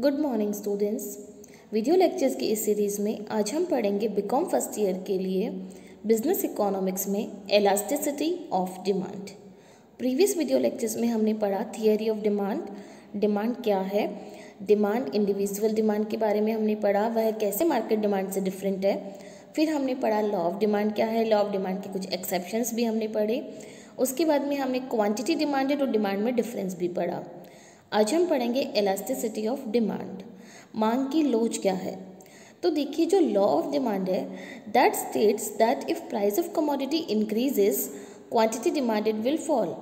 Good morning students. Video lectures की इस series में आज हम पढ़ेंगे बीकॉम फर्स्ट ईयर के लिए बिजनेस इकोनॉमिक्स में elasticity of demand. Previous video lectures में हमने पढ़ा थियरी ऑफ डिमांड, डिमांड क्या है, डिमांड इंडिविजुअल डिमांड के बारे में हमने पढ़ा, वह कैसे मार्केट डिमांड से डिफरेंट है। फिर हमने पढ़ा लॉ ऑफ डिमांड क्या है, लॉ ऑफ डिमांड के कुछ एक्सेप्शंस भी हमने पढ़े। उसके बाद में हमने क्वांटिटी डिमांडेड और डिमांड में डिफरेंस भी पढ़ा। आज हम पढ़ेंगे इलास्टिसिटी ऑफ डिमांड, मांग की लोच क्या है। तो देखिए जो लॉ ऑफ डिमांड है that states that if price of commodity increases quantity demanded will fall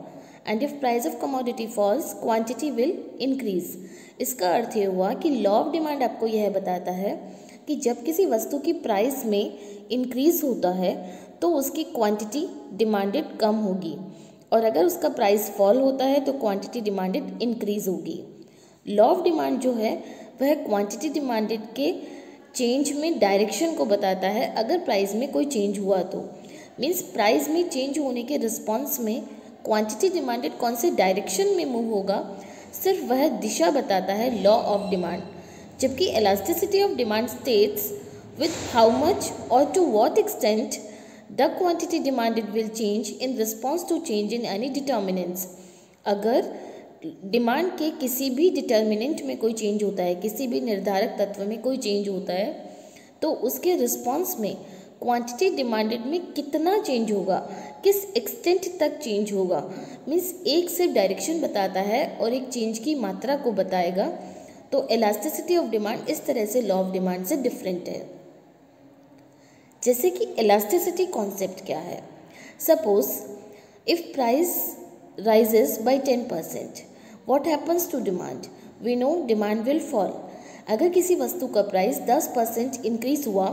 and if price of commodity falls quantity will increase. इसका अर्थ ये हुआ कि लॉ ऑफ डिमांड आपको यह बताता है कि जब किसी वस्तु की प्राइस में इंक्रीज होता है तो उसकी क्वांटिटी डिमांडेड कम होगी, और अगर उसका प्राइस फॉल होता है तो क्वांटिटी डिमांडेड इंक्रीज होगी। लॉ ऑफ डिमांड जो है वह क्वांटिटी डिमांडेड के चेंज में डायरेक्शन को बताता है। अगर प्राइस में कोई चेंज हुआ तो मीन्स प्राइस में चेंज होने के रिस्पॉन्स में क्वांटिटी डिमांडेड कौन से डायरेक्शन में मूव होगा, सिर्फ वह दिशा बताता है लॉ ऑफ डिमांड। जबकि elasticity of demand states with how much और to what extent the quantity demanded will change in response to change in any determinants। अगर डिमांड के किसी भी डिटर्मिनेंट में कोई चेंज होता है, किसी भी निर्धारक तत्व में कोई चेंज होता है, तो उसके रिस्पॉन्स में क्वांटिटी डिमांडेड में कितना चेंज होगा, किस एक्सटेंट तक चेंज होगा, मीन्स एक सिर्फ डायरेक्शन बताता है और एक चेंज की मात्रा को बताएगा। तो इलास्टिसिटी ऑफ डिमांड इस तरह से लॉ ऑफ डिमांड से डिफरेंट है। जैसे कि इलास्टिसिटी कॉन्सेप्ट क्या है। Suppose if price rises by 10%, what happens to demand? We know demand will fall. अगर किसी वस्तु का प्राइस 10% इंक्रीज हुआ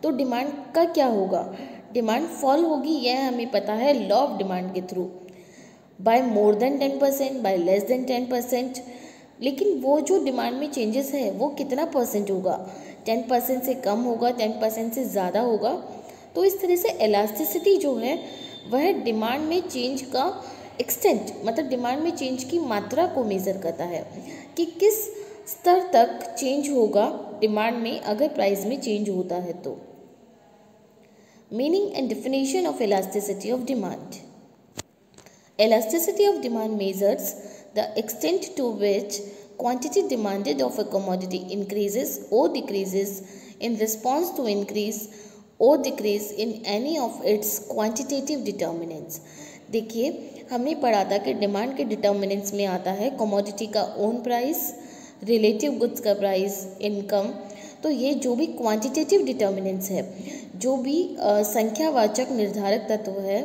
तो डिमांड का क्या होगा? डिमांड फॉल होगी, यह हमें पता है लॉ ऑफ डिमांड के थ्रू। By more than 10%, by less than 10%। लेकिन वो जो डिमांड में चेंजेस है वो कितना परसेंट होगा? 10% से कम होगा, 10% से ज़्यादा होगा। तो इस तरह से इलास्टिसिटी जो है वह डिमांड में चेंज का एक्सटेंट, मतलब डिमांड में चेंज की मात्रा को मेज़र करता है कि किस स्तर तक चेंज होगा डिमांड में अगर प्राइस में चेंज होता है तो। Meaning and definition of elasticity of demand. Elasticity of demand measures the extent to which quantity demanded of a commodity increases or decreases in response to increase or decrease in any of its quantitative determinants। देखिए हमने पढ़ा था कि demand के determinants में आता है commodity का ओन प्राइस, रिलेटिव गुड्स का प्राइस, इनकम। तो ये जो भी क्वांटिटेटिव डिटर्मिनेंट्स है, जो भी संख्यावाचक निर्धारक तत्व है,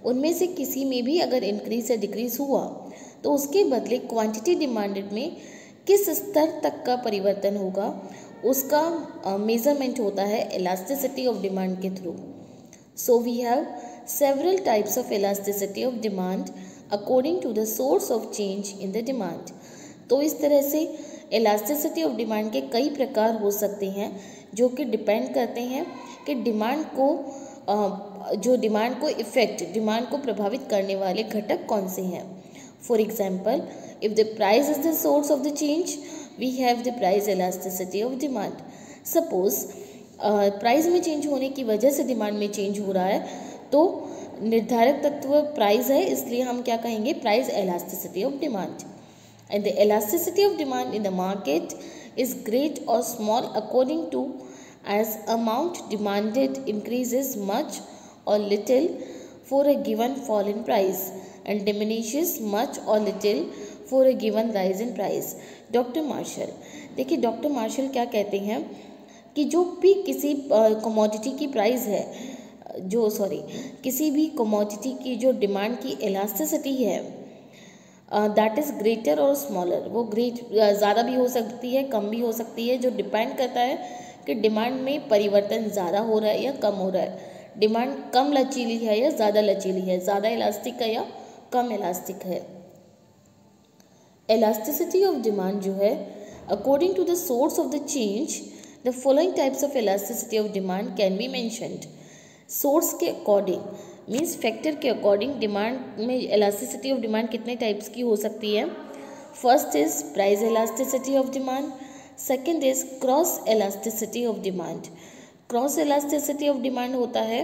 उनमें से किसी में भी अगर इंक्रीज या डिक्रीज हुआ तो उसके बदले क्वांटिटी डिमांडेड में किस स्तर तक का परिवर्तन होगा, उसका मेजरमेंट होता है इलास्टिसिटी ऑफ डिमांड के थ्रू। So we have several types of elasticity of demand according to the source of change in the demand. तो इस तरह से इलास्टिसिटी ऑफ डिमांड के कई प्रकार हो सकते हैं जो कि डिपेंड करते हैं कि डिमांड को जो डिमांड को इफेक्ट, डिमांड को प्रभावित करने वाले घटक कौन से हैं। For example if the price is the source of the change we have the price elasticity of demand. Suppose price में चेंज होने की वजह से डिमांड में चेंज हो रहा है तो निर्धारक तत्व प्राइस है, इसलिए हम क्या कहेंगे, price elasticity of demand. And the elasticity of demand in the market is great और small according to as amount demanded increases much or little for a given fall in price and diminishes much or little for a given rise in price। Doctor Marshall, देखिए doctor Marshall क्या कहते हैं कि जो भी किसी commodity की price है, किसी भी कमोडिटी की जो डिमांड की इलास्टिसिटी है दैट इज़ ग्रेटर और स्मॉलर, वो ज़्यादा भी हो सकती है, कम भी हो सकती है, जो डिपेंड करता है कि डिमांड में परिवर्तन ज़्यादा हो रहा है या कम हो रहा है, डिमांड कम लचीली है या ज़्यादा लचीली है, ज़्यादा इलास्टिक है या कम इलास्टिक है। इलास्टिसिटी ऑफ डिमांड जो है according to the source of the change the following types of elasticity of demand can be mentioned. Source के अकॉर्डिंग मीन्स फैक्टर के अकॉर्डिंग डिमांड में इलास्टिसिटी ऑफ डिमांड कितने टाइप्स की हो सकती है। First is price elasticity of demand, second is cross elasticity of demand. Cross elasticity of demand होता है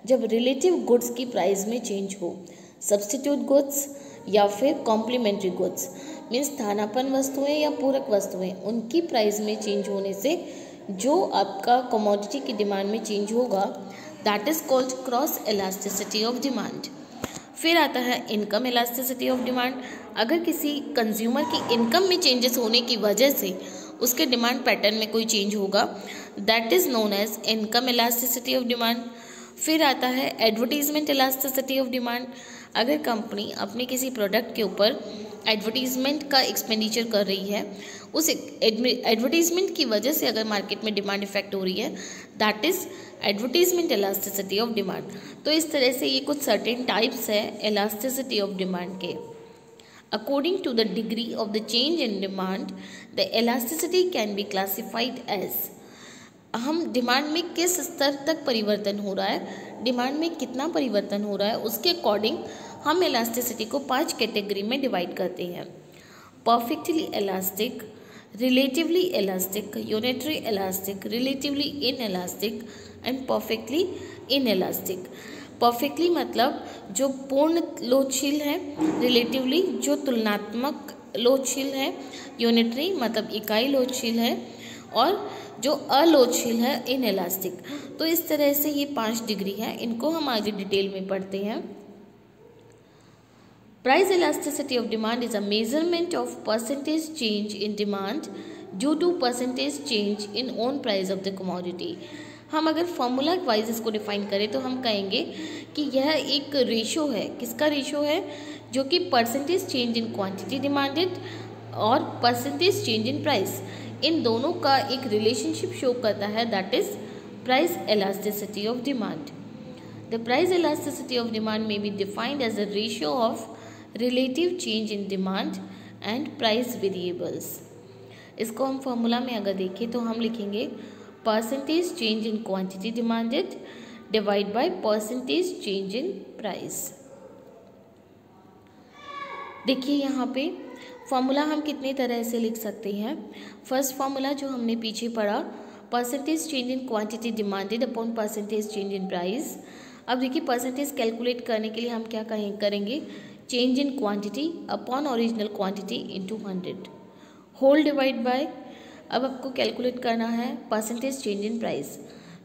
जब रिलेटिव गुड्स की प्राइस में चेंज हो, सब्स्टिट्यूट गुड्स या फिर कॉम्प्लीमेंट्री गुड्स, मीन्स स्थानापन्न वस्तुएं या पूरक वस्तुएं, उनकी प्राइस में चेंज होने से जो आपका कमोडिटी की डिमांड में चेंज होगा, that is called cross elasticity of demand. फिर आता है इनकम एलास्टिसिटी ऑफ डिमांड। अगर किसी कंज्यूमर की इनकम में चेंजेस होने की वजह से उसके डिमांड पैटर्न में कोई चेंज होगा, that is known as income elasticity of demand. फिर आता है एडवर्टीजमेंट एलास्टिसिटी ऑफ डिमांड। अगर कंपनी अपने किसी प्रोडक्ट के ऊपर एडवर्टीजमेंट का एक्सपेंडिचर कर रही है, उस एडवर्टीजमेंट की वजह से अगर मार्केट में डिमांड इफेक्ट हो रही है, that is advertisement elasticity of demand. तो इस तरह से ये कुछ सर्टेन टाइप्स है एलास्टिसिटी ऑफ डिमांड के। According to the degree of the change in demand, the elasticity can be classified as, हम डिमांड में किस स्तर तक परिवर्तन हो रहा है, डिमांड में कितना परिवर्तन हो रहा है, उसके अकॉर्डिंग हम एलास्टिसिटी को 5 कैटेगरी में डिवाइड करते हैं। Perfectly elastic, relatively elastic, unitary elastic, relatively inelastic and perfectly inelastic. Perfectly मतलब जो पूर्ण लोचशील है, रिलेटिवली जो तुलनात्मक लोचशील है, यूनिटरी मतलब इकाई लोचशील है, और जो अलोचशील है इनइलास्टिक। तो इस तरह से ये 5 डिग्री है, इनको हम आगे डिटेल में पढ़ते हैं। Price elasticity of demand is a measurement of percentage change in demand due to percentage change in own price of the commodity। हम अगर फॉर्मूला वाइज इसको डिफाइन करें तो हम कहेंगे कि यह एक रेशो है। किसका रेशो है? जो कि percentage change in quantity demanded और परसेंटेज चेंज इन प्राइस, इन दोनों का एक रिलेशनशिप शो करता है, that is price elasticity of demand। The price elasticity of demand may be defined as a ratio of relative change in demand and price variables। इसको हम formula में अगर देखें तो हम लिखेंगे percentage change in quantity demanded divide by percentage change in price. देखिए यहाँ पे फॉर्मूला हम कितने तरह से लिख सकते हैं। फर्स्ट फॉर्मूला जो हमने पीछे पढ़ा, percentage change in quantity demanded upon percentage change in price. अब देखिए परसेंटेज कैलकुलेट करने के लिए हम क्या करेंगे, change in quantity upon original quantity into 100 whole divide by, अब आपको कैलकुलेट करना है परसेंटेज चेंज इन प्राइस,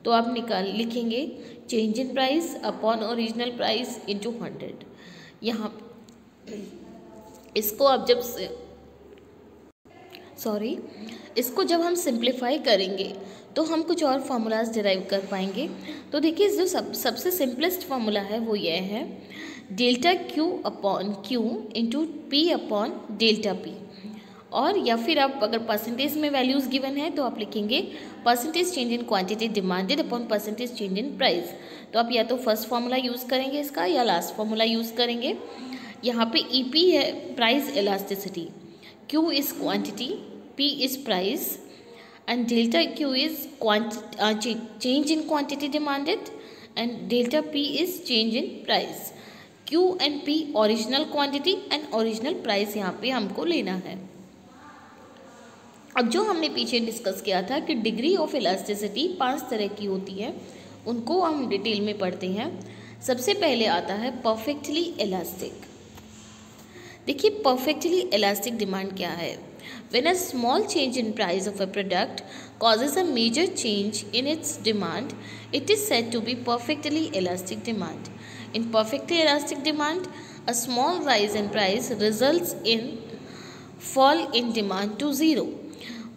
तो आप लिखेंगे change in price upon original price into 100। यहाँ इसको अब इसको जब हम सिंप्लीफाई करेंगे तो हम कुछ और फार्मूलाज डिराइव कर पाएंगे। तो देखिए जो सबसे सिंपलेस्ट फार्मूला है वो ये है, delta Q upon Q into P upon delta P. और या फिर आप अगर परसेंटेज में वैल्यूज़ गिवन है तो आप लिखेंगे percentage change in quantity demanded upon percentage change in price. तो आप या तो फर्स्ट फार्मूला यूज़ करेंगे इसका या लास्ट फार्मूला यूज़ करेंगे। यहाँ पे ई पी है price elasticity, Q is quantity, P is price and delta q is change in quantity demanded and delta p is change in price। q and p original quantity and original price यहाँ पे हमको लेना है। अब जो हमने पीछे discuss किया था कि डिग्री ऑफ इलास्टिसिटी 5 तरह की होती है, उनको हम डिटेल में पढ़ते हैं। सबसे पहले आता है परफेक्टली इलास्टिक। देखिए परफेक्टली इलास्टिक डिमांड क्या है? When a small change in price of a product causes a major change in its demand, it is said to be perfectly elastic demand। In perfectly elastic demand, a small rise in price results in fall in demand to 0,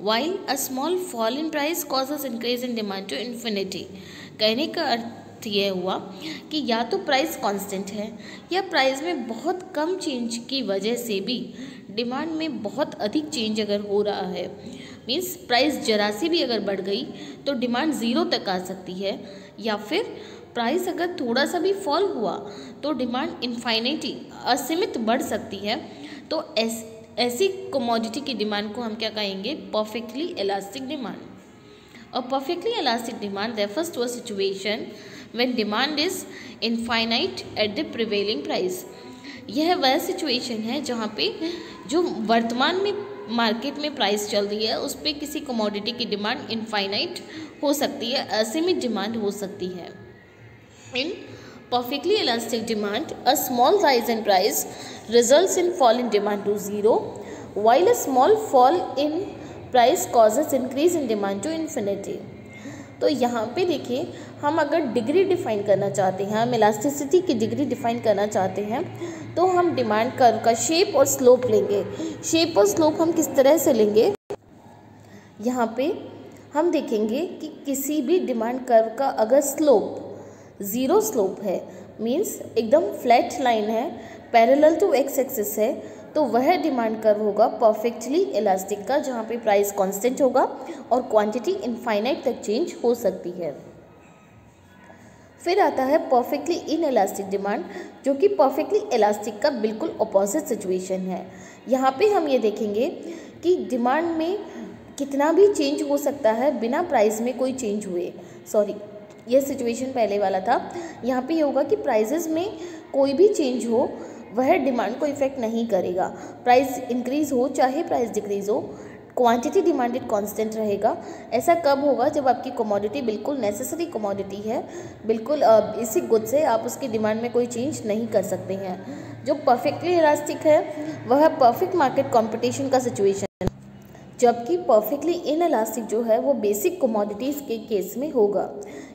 while a small fall in price causes increase in demand to infinity। कहने का अर्थ ये हुआ कि या तो price constant है या price में बहुत कम चेंज की वजह से भी डिमांड में बहुत अधिक चेंज अगर हो रहा है, मीन्स प्राइस जरा सी भी अगर बढ़ गई तो डिमांड 0 तक आ सकती है, या फिर प्राइस अगर थोड़ा सा भी फॉल हुआ तो डिमांड इनफाइनिटी असीमित बढ़ सकती है। तो ऐसी कमोडिटी की डिमांड को हम क्या कहेंगे? Perfectly elastic demand. A perfectly elastic demand refers to a situation when demand is infinite at the prevailing price. यह वह सिचुएशन है जहाँ पे जो वर्तमान में मार्केट में प्राइस चल रही है उस पर किसी कमोडिटी की डिमांड इनफाइनाइट हो सकती है, असीमित डिमांड हो सकती है। इन perfectly elastic demand, a small rise in price results in fall in demand to zero, while a small fall in price causes increase in demand to infinity. तो यहाँ पे देखिए, हम अगर डिग्री डिफाइन करना चाहते हैं, हम इलास्टिसिटी की डिग्री डिफाइन करना चाहते हैं, तो हम डिमांड कर्व का शेप और स्लोप लेंगे। शेप और स्लोप हम किस तरह से लेंगे, यहाँ पे हम देखेंगे कि किसी भी डिमांड कर्व का अगर स्लोप ज़ीरो स्लोप है, मीन्स एकदम फ्लैट लाइन है, पैरेलल टू एक्स एक्सिस है, तो वह डिमांड कर्व होगा परफेक्टली इलास्टिक का, जहाँ पे प्राइस कांस्टेंट होगा और क्वांटिटी इनफाइनाइट तक चेंज हो सकती है। फिर आता है परफेक्टली इन इलास्टिक डिमांड, जो कि परफेक्टली इलास्टिक का बिल्कुल अपोजिट सिचुएशन है। यहाँ पे हम ये देखेंगे कि डिमांड में कितना भी चेंज हो सकता है बिना प्राइस में कोई चेंज हुए। ये सिचुएशन पहले वाला था। यहाँ पे ये होगा कि प्राइसेस में कोई भी चेंज हो वह डिमांड को इफेक्ट नहीं करेगा। प्राइस इंक्रीज हो चाहे प्राइस डिक्रीज हो, क्वांटिटी डिमांडेड कांस्टेंट रहेगा। ऐसा कब होगा, जब आपकी कमोडिटी बिल्कुल नेसेसरी कमोडिटी है, बिल्कुल इसी गुड से आप उसकी डिमांड में कोई चेंज नहीं कर सकते हैं। जो परफेक्टली इलास्टिक है वह परफेक्ट मार्केट कॉम्पिटिशन का सिचुएशन है, जबकि परफेक्टली इनइलास्टिक जो है वो बेसिक कमोडिटीज़ के केस में होगा।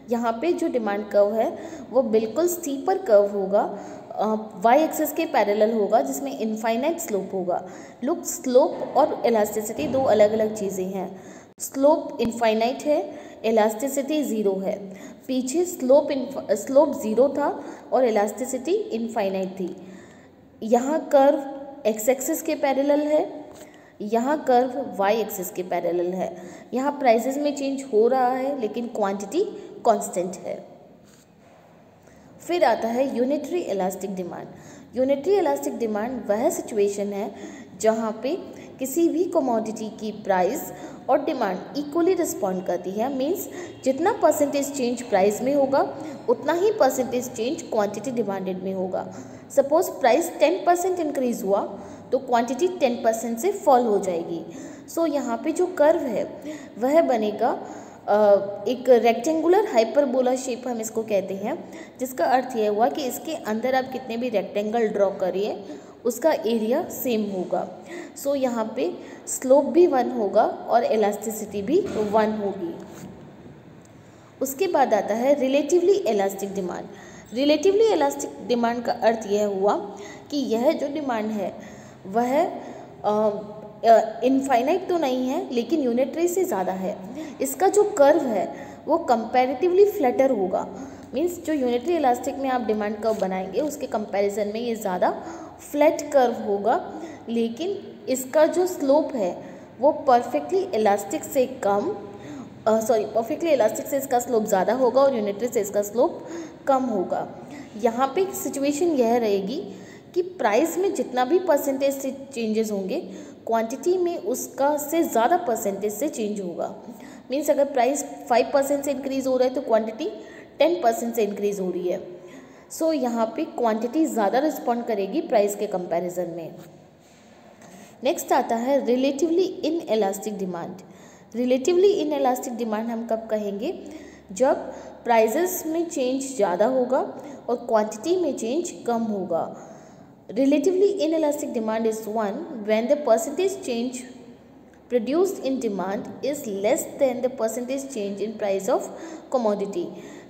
यहाँ पे जो डिमांड कर्व है वो बिल्कुल स्टीपर कर्व होगा, वाई एक्सिस के पैरेलल होगा, जिसमें इनफाइनाइट स्लोप होगा। लुक, स्लोप और इलास्टिसिटी दो अलग अलग चीज़ें हैं। स्लोप इनफाइनाइट है, इलास्टिसिटी ज़ीरो है। पीछे स्लोप ज़ीरो था और इलास्टिसिटी इनफाइनाइट थी। यहाँ कर्व एक्स एक्सिस के पैरेलल है, यहाँ कर्व वाई एक्सिस के पैरेलल है। यहाँ प्राइसेस में चेंज हो रहा है लेकिन क्वांटिटी कांस्टेंट है। फिर आता है unitary elastic demand. Unitary elastic demand वह सिचुएशन है जहाँ पे किसी भी कमोडिटी की प्राइस और डिमांड इक्वली रिस्पॉन्ड करती है। मींस जितना परसेंटेज चेंज प्राइस में होगा उतना ही परसेंटेज चेंज क्वांटिटी डिमांडेड में होगा। सपोज प्राइस 10% इंक्रीज हुआ तो क्वांटिटी 10% से फॉल हो जाएगी। सो यहाँ पे जो कर्व है वह बनेगा एक रेक्टेंगुलर हाइपरबोला शेप हम इसको कहते हैं, जिसका अर्थ यह हुआ कि इसके अंदर आप कितने भी रेक्टेंगल ड्रॉ करिए उसका एरिया सेम होगा। सो यहाँ पे स्लोप भी 1 होगा और इलास्टिसिटी भी 1 होगी। उसके बाद आता है relatively elastic demand. Relatively elastic demand का अर्थ यह हुआ कि यह जो डिमांड है वह इनफाइनाइट तो नहीं है लेकिन यूनिटरी से ज़्यादा है। इसका जो कर्व है वो कंपैरेटिवली फ्लैटर होगा। मींस जो यूनिटरी इलास्टिक में आप डिमांड कर्व बनाएंगे उसके कंपैरिजन में ये ज़्यादा फ्लैट कर्व होगा, लेकिन इसका जो स्लोप है वो परफेक्टली इलास्टिक से इसका स्लोप ज़्यादा होगा और यूनिटरी से इसका स्लोप कम होगा। यहाँ पे सिचुएशन यह रहेगी कि प्राइस में जितना भी परसेंटेज से चेंजेस होंगे क्वांटिटी में उसका से ज़्यादा परसेंटेज से चेंज होगा। मीन्स अगर प्राइस 5% से इंक्रीज़ हो रहा है तो क्वांटिटी 10% से इंक्रीज़ हो रही है। सो यहाँ पे क्वांटिटी ज़्यादा रिस्पॉन्ड करेगी प्राइस के कंपैरिजन में। नेक्स्ट आता है relatively inelastic demand. Relatively inelastic demand हम कब कहेंगे, जब प्राइजेस में चेंज ज़्यादा होगा और क्वांटिटी में चेंज कम होगा। Relatively inelastic demand is one when the percentage change produced in demand is less than the percentage change in price of commodity.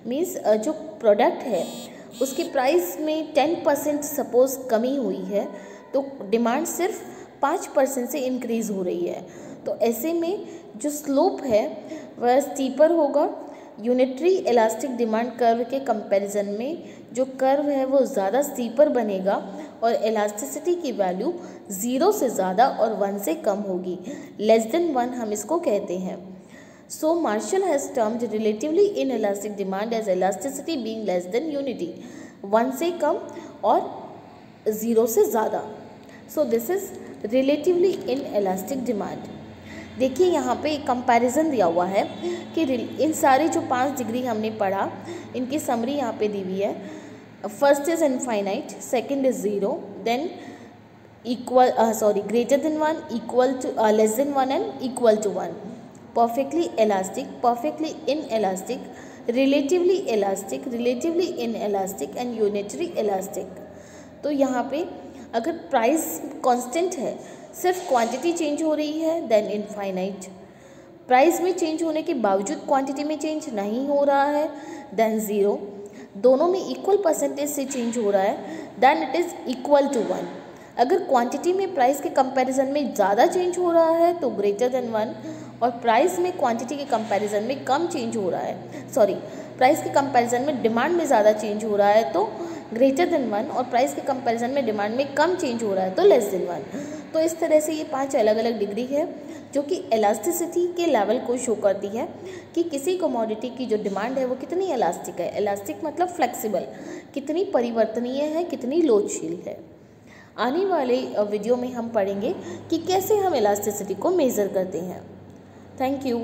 Means जो प्रोडक्ट है उसकी प्राइस में 10% सपोज कमी हुई है तो डिमांड सिर्फ 5% से इंक्रीज़ हो रही है। तो ऐसे में जो स्लोप है वह स्टीपर होगा। यूनिटरी इलास्टिक डिमांड कर्व के कंपैरिजन में जो कर्व है वो ज़्यादा स्टीपर बनेगा और इलास्टिसिटी की वैल्यू 0 से ज़्यादा और 1 से कम होगी। लेस देन 1 हम इसको कहते हैं। So Marshall has termed relatively inelastic demand as elasticity being less than unity, 1 से कम और 0 से ज़्यादा। So this is relatively inelastic demand. देखिए यहाँ पे एक कंपैरिजन दिया हुआ है कि इन सारे जो 5 डिग्री हमने पढ़ा इनकी समरी यहाँ पे दी हुई है। First is infinite, second is zero, then greater than 1, equal to less than 1 and equal to 1. Perfectly elastic, perfectly inelastic, relatively inelastic and unitary elastic. तो यहाँ पे अगर प्राइस कांस्टेंट है, सिर्फ क्वांटिटी चेंज हो रही है, देन इनफाइनाइट. प्राइस में चेंज होने के बावजूद क्वांटिटी में चेंज नहीं हो रहा है, देन ज़ीरो. दोनों में इक्वल परसेंटेज से चेंज हो रहा है, then it is equal to 1. अगर क्वांटिटी में प्राइस के कंपैरिजन में ज़्यादा चेंज हो रहा है तो ग्रेटर देन 1, और प्राइस में क्वांटिटी के कंपैरिजन में कम चेंज हो रहा है, प्राइस के कंपैरिजन में डिमांड में ज़्यादा चेंज हो रहा है तो ग्रेटर देन 1, और प्राइस के कंपैरिजन में डिमांड में कम चेंज हो रहा है तो लेस देन 1. तो इस तरह से ये 5 अलग अलग डिग्री है जो कि इलास्टिसिटी के लेवल को शो करती है कि किसी कमोडिटी की जो डिमांड है वो कितनी इलास्टिक है. इलास्टिक मतलब फ्लेक्सिबल, कितनी परिवर्तनीय है, कितनी लोचशील है. आने वाले वीडियो में हम पढ़ेंगे कि कैसे हम इलास्टिसिटी को मेज़र करते हैं. Thank you.